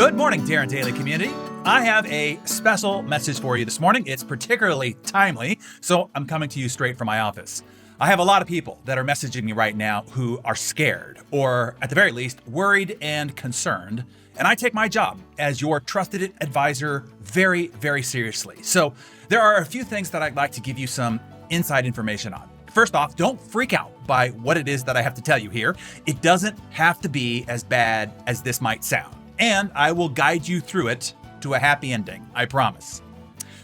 Good morning, Darren Daily community. I have a special message for you this morning. It's particularly timely, so I'm coming to you straight from my office. I have a lot of people that are messaging me right now who are scared, or at the very least, worried and concerned. And I take my job as your trusted advisor very, very seriously. So there are a few things that I'd like to give you some inside information on. First off, don't freak out by what it is that I have to tell you here. It doesn't have to be as bad as this might sound. And I will guide you through it to a happy ending, I promise.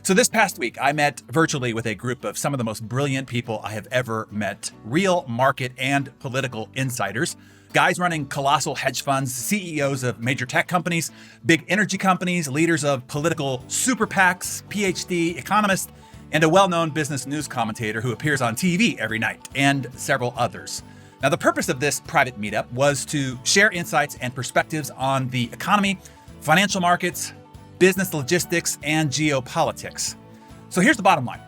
So this past week, I met virtually with a group of some of the most brilliant people I have ever met, real market and political insiders, guys running colossal hedge funds, CEOs of major tech companies, big energy companies, leaders of political super PACs, PhD economists, and a well-known business news commentator who appears on TV every night, and several others. Now, the purpose of this private meetup was to share insights and perspectives on the economy, financial markets, business logistics, and geopolitics. So here's the bottom line.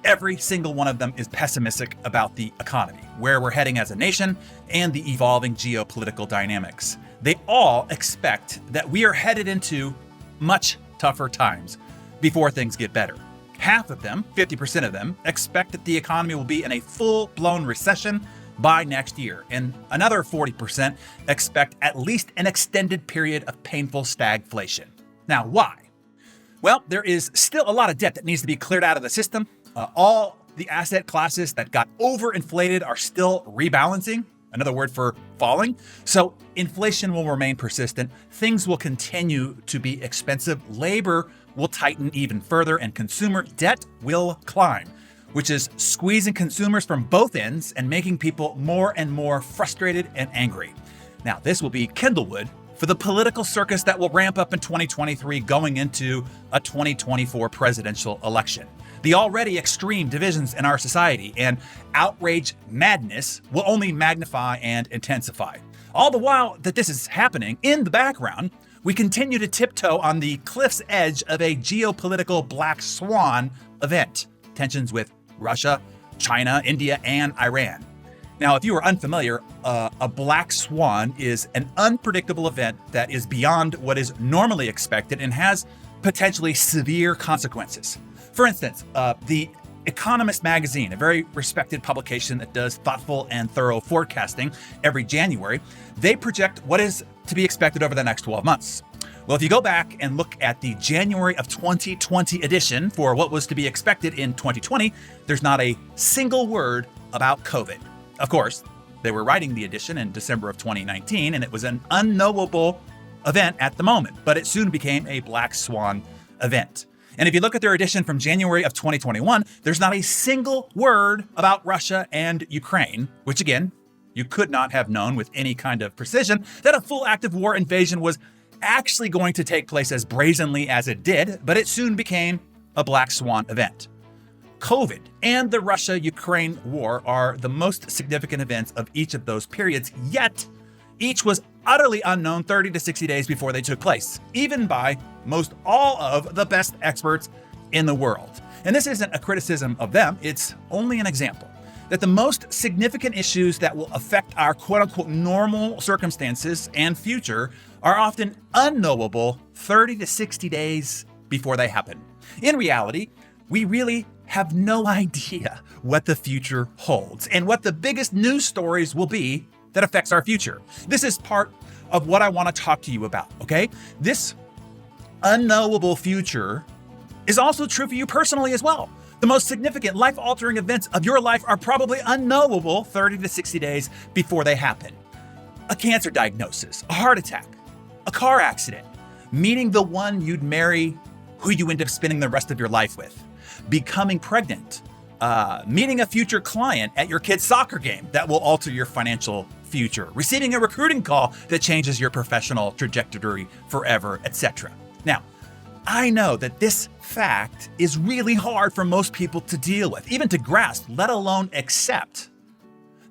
Every single one of them is pessimistic about the economy, where we're heading as a nation, and the evolving geopolitical dynamics. They all expect that we are headed into much tougher times before things get better. Half of them, 50% of them, expect that the economy will be in a full-blown recession by next year. And another 40% expect at least an extended period of painful stagflation. Now, why? Well, there is still a lot of debt that needs to be cleared out of the system. All the asset classes that got overinflated are still rebalancing, another word for falling. So inflation will remain persistent. Things will continue to be expensive. Labor will tighten even further, and consumer debt will climb, which is squeezing consumers from both ends and making people more and more frustrated and angry. Now, this will be kindlewood for the political circus that will ramp up in 2023 going into a 2024 presidential election. The already extreme divisions in our society and outrage madness will only magnify and intensify. All the while that this is happening, in the background, we continue to tiptoe on the cliff's edge of a geopolitical black swan event. Tensions with Russia, China, India, and Iran. Now, if you are unfamiliar, a black swan is an unpredictable event that is beyond what is normally expected and has potentially severe consequences. For instance, The Economist magazine, a very respected publication that does thoughtful and thorough forecasting every January, they project what is to be expected over the next 12 months. Well, if you go back and look at the January of 2020 edition for what was to be expected in 2020, there's not a single word about COVID. Of course, they were writing the edition in December of 2019, and it was an unknowable event at the moment, but it soon became a black swan event. And if you look at their edition from January of 2021, there's not a single word about Russia and Ukraine, which again, you could not have known with any kind of precision that a full active war invasion was actually going to take place as brazenly as it did, but it soon became a black swan event. COVID and the Russia-Ukraine war are the most significant events of each of those periods, yet each was utterly unknown 30 to 60 days before they took place, even by most all of the best experts in the world. And this isn't a criticism of them, it's only an example that the most significant issues that will affect our quote-unquote normal circumstances and future are often unknowable 30 to 60 days before they happen. In reality, we really have no idea what the future holds and what the biggest news stories will be that affects our future. This is part of what I want to talk to you about, okay? This unknowable future is also true for you personally as well. The most significant life-altering events of your life are probably unknowable 30 to 60 days before they happen. A cancer diagnosis, a heart attack, a car accident, meeting the one you'd marry, who you end up spending the rest of your life with, becoming pregnant, meeting a future client at your kid's soccer game that will alter your financial future, receiving a recruiting call that changes your professional trajectory forever, etc. Now, I know that this fact is really hard for most people to deal with, even to grasp, let alone accept.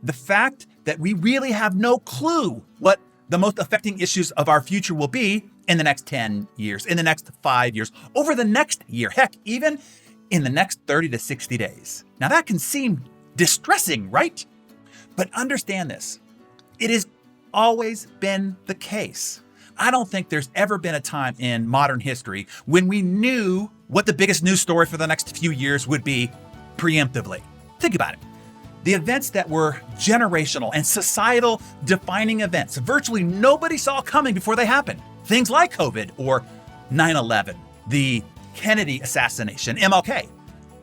The fact that we really have no clue what the most affecting issues of our future will be in the next 10 years, in the next 5 years, over the next year, heck, even in the next 30 to 60 days. Now that can seem distressing, right? But understand this, it has always been the case. I don't think there's ever been a time in modern history when we knew what the biggest news story for the next few years would be preemptively. Think about it. The events that were generational and societal defining events virtually nobody saw coming before they happened. Things like COVID or 9/11, the Kennedy assassination, MLK,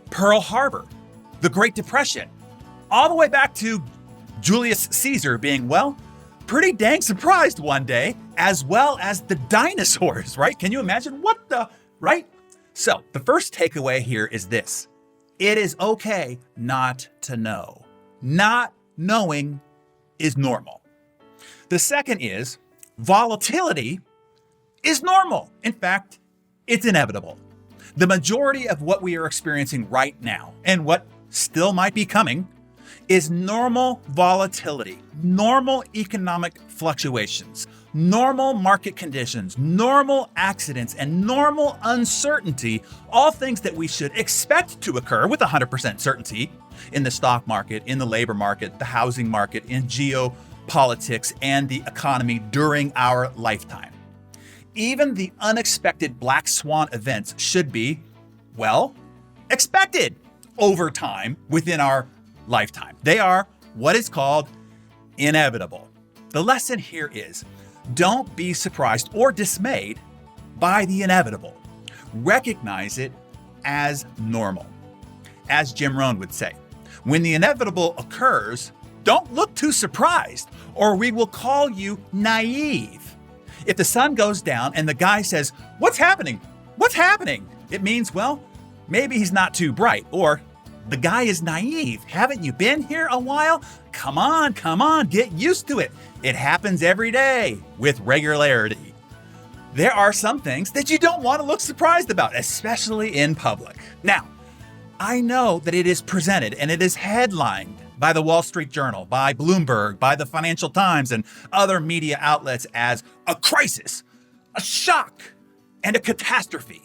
Pearl Harbor, the Great Depression, all the way back to Julius Caesar being, well, pretty dang surprised one day, as well as the dinosaurs, right? Can you imagine right? So the first takeaway here is this. It is okay not to know. Not knowing is normal. The second is volatility is normal. In fact, it's inevitable. The majority of what we are experiencing right now and what still might be coming is normal volatility, normal economic fluctuations, normal market conditions, normal accidents, and normal uncertainty, all things that we should expect to occur with 100% certainty in the stock market, in the labor market, the housing market, in geopolitics, and the economy during our lifetime. Even the unexpected black swan events should be, well, expected over time within our lifetime. They are what is called inevitable. The lesson here is, don't be surprised or dismayed by the inevitable. Recognize it as normal. As Jim Rohn would say, when the inevitable occurs, don't look too surprised, or we will call you naive. If the sun goes down and the guy says, "What's happening? What's happening?" It means, well, maybe he's not too bright, or the guy is naive. Haven't you been here a while? Come on, get used to it. It happens every day with regularity. There are some things that you don't want to look surprised about, especially in public. Now, I know that it is presented and it is headlined by the Wall Street Journal, by Bloomberg, by the Financial Times, and other media outlets as a crisis, a shock, and a catastrophe.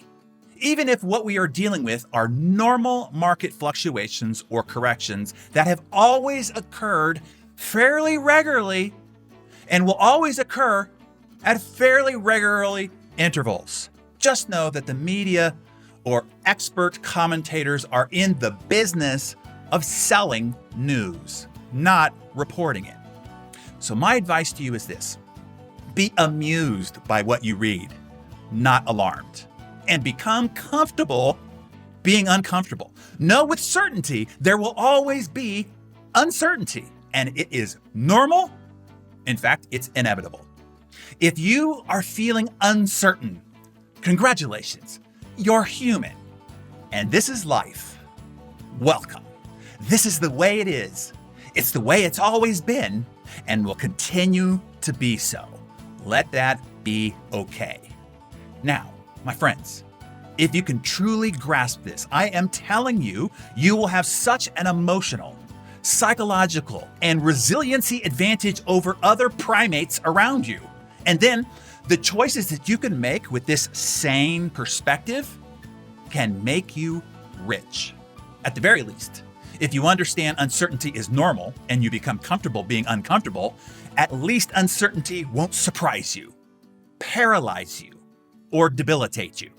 Even if what we are dealing with are normal market fluctuations or corrections that have always occurred fairly regularly and will always occur at fairly regularly intervals. Just know that the media or expert commentators are in the business of selling news, not reporting it. So my advice to you is this: be amused by what you read, not alarmed, and become comfortable being uncomfortable. Know with certainty there will always be uncertainty, and it is normal. In fact, it's inevitable. If you are feeling uncertain, congratulations, you're human, and this is life. Welcome. This is the way it is. It's the way it's always been and will continue to be so. Let that be okay. Now, my friends, if you can truly grasp this, I am telling you, you will have such an emotional, psychological, and resiliency advantage over other primates around you. And then the choices that you can make with this sane perspective can make you rich. At the very least, if you understand uncertainty is normal and you become comfortable being uncomfortable, at least uncertainty won't surprise you, paralyze you, or debilitate you.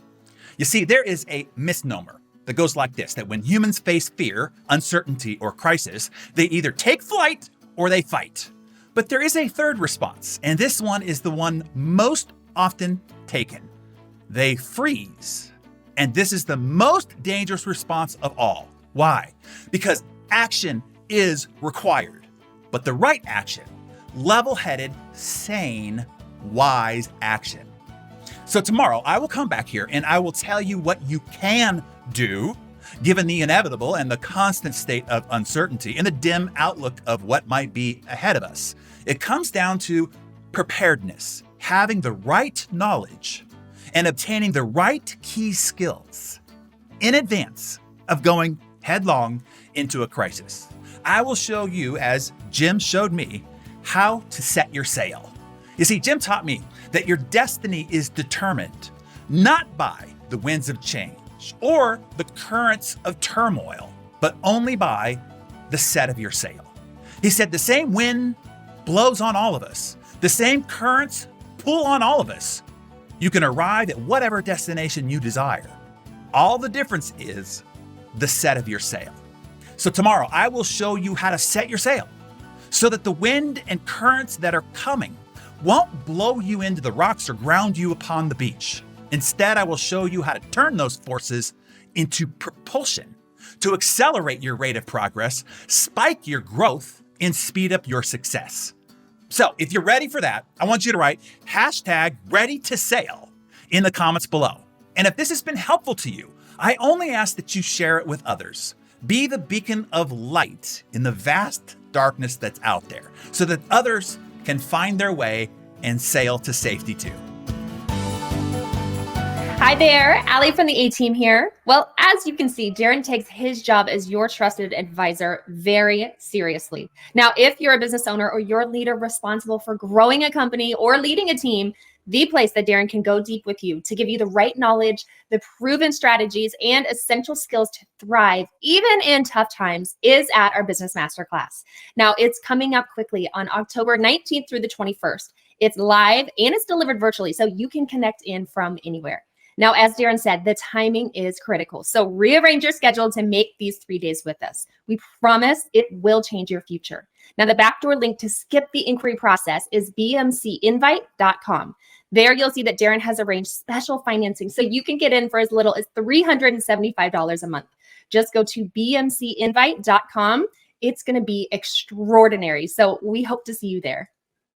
You see, there is a misnomer that goes like this, that when humans face fear, uncertainty, or crisis, they either take flight or they fight. But there is a third response, and this one is the one most often taken. They freeze. And this is the most dangerous response of all. Why? Because action is required, but the right action, level-headed, sane, wise action. So tomorrow I will come back here and I will tell you what you can do given the inevitable and the constant state of uncertainty and the dim outlook of what might be ahead of us. It comes down to preparedness, having the right knowledge and obtaining the right key skills in advance of going headlong into a crisis. I will show you, as Jim showed me, how to set your sail. You see, Jim taught me that your destiny is determined not by the winds of change or the currents of turmoil, but only by the set of your sail. He said the same wind blows on all of us. The same currents pull on all of us, you can arrive at whatever destination you desire. All the difference is the set of your sail. So tomorrow, I will show you how to set your sail so that the wind and currents that are coming won't blow you into the rocks or ground you upon the beach. Instead, I will show you how to turn those forces into propulsion to accelerate your rate of progress, spike your growth, and speed up your success. So if you're ready for that, I want you to write #ReadyToSail in the comments below. And if this has been helpful to you, I only ask that you share it with others. Be the beacon of light in the vast darkness that's out there so that others can find their way and sail to safety too. Hi there, Allie from the A-Team here. Well, as you can see, Darren takes his job as your trusted advisor very seriously. Now, if you're a business owner or you're a leader responsible for growing a company or leading a team, the place that Darren can go deep with you to give you the right knowledge, the proven strategies, and essential skills to thrive, even in tough times, is at our Business Masterclass. Now, it's coming up quickly on October 19th through the 21st. It's live and it's delivered virtually, so you can connect in from anywhere. Now, as Darren said, the timing is critical. So rearrange your schedule to make these 3 days with us. We promise it will change your future. Now, the backdoor link to skip the inquiry process is bmcinvite.com. There you'll see that Darren has arranged special financing so you can get in for as little as $375 a month. Just go to bmcinvite.com. It's going to be extraordinary. So we hope to see you there.